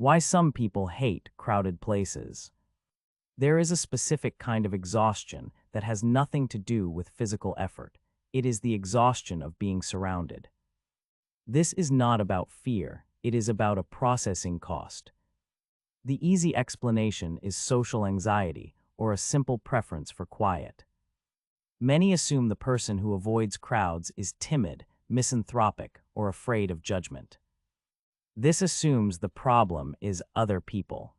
Why some people hate crowded places. There is a specific kind of exhaustion that has nothing to do with physical effort. It is the exhaustion of being surrounded. This is not about fear, it is about a processing cost. The easy explanation is social anxiety or a simple preference for quiet. Many assume the person who avoids crowds is timid, misanthropic, or afraid of judgment. This assumes the problem is other people.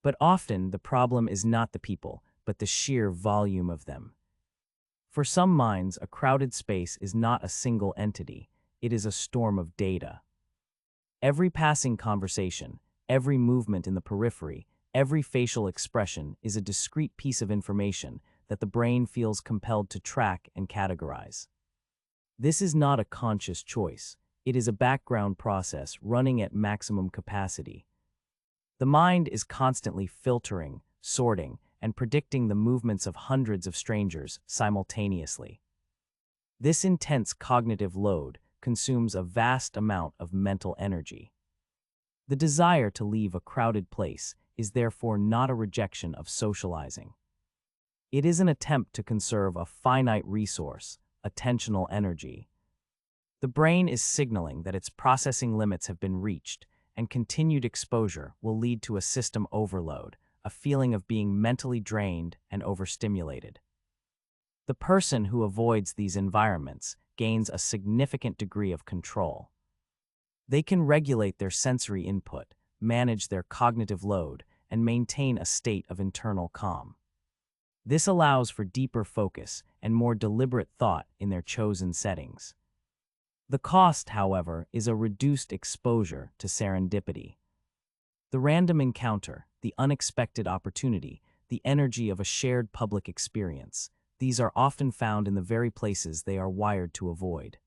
But often the problem is not the people, but the sheer volume of them. For some minds, a crowded space is not a single entity, it is a storm of data. Every passing conversation, every movement in the periphery, every facial expression is a discrete piece of information that the brain feels compelled to track and categorize. This is not a conscious choice, it is a background process running at maximum capacity. The mind is constantly filtering, sorting, and predicting the movements of hundreds of strangers simultaneously. This intense cognitive load consumes a vast amount of mental energy. The desire to leave a crowded place is therefore not a rejection of socializing. It is an attempt to conserve a finite resource, attentional energy. The brain is signaling that its processing limits have been reached, and continued exposure will lead to a system overload, a feeling of being mentally drained and overstimulated. The person who avoids these environments gains a significant degree of control. They can regulate their sensory input, manage their cognitive load, and maintain a state of internal calm. This allows for deeper focus and more deliberate thought in their chosen settings. The cost, however, is a reduced exposure to serendipity. The random encounter, the unexpected opportunity, the energy of a shared public experience, these are often found in the very places they are wired to avoid.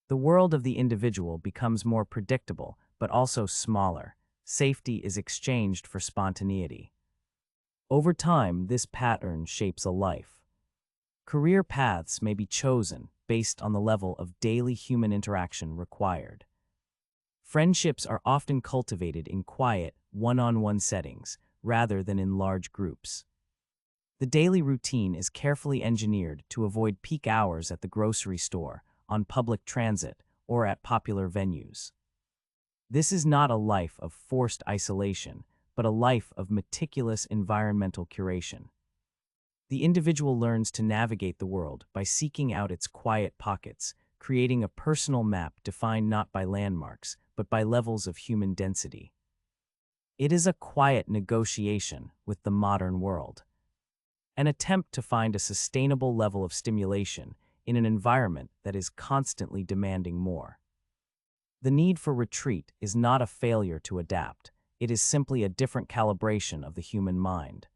The world of the individual becomes more predictable, but also smaller. Safety is exchanged for spontaneity. Over time, this pattern shapes a life. Career paths may be chosen based on the level of daily human interaction required. Friendships are often cultivated in quiet, one-on-one settings, rather than in large groups. The daily routine is carefully engineered to avoid peak hours at the grocery store, on public transit, or at popular venues. This is not a life of forced isolation, but a life of meticulous environmental curation. The individual learns to navigate the world by seeking out its quiet pockets, creating a personal map defined not by landmarks, but by levels of human density. It is a quiet negotiation with the modern world, an attempt to find a sustainable level of stimulation in an environment that is constantly demanding more. The need for retreat is not a failure to adapt, it is simply a different calibration of the human mind.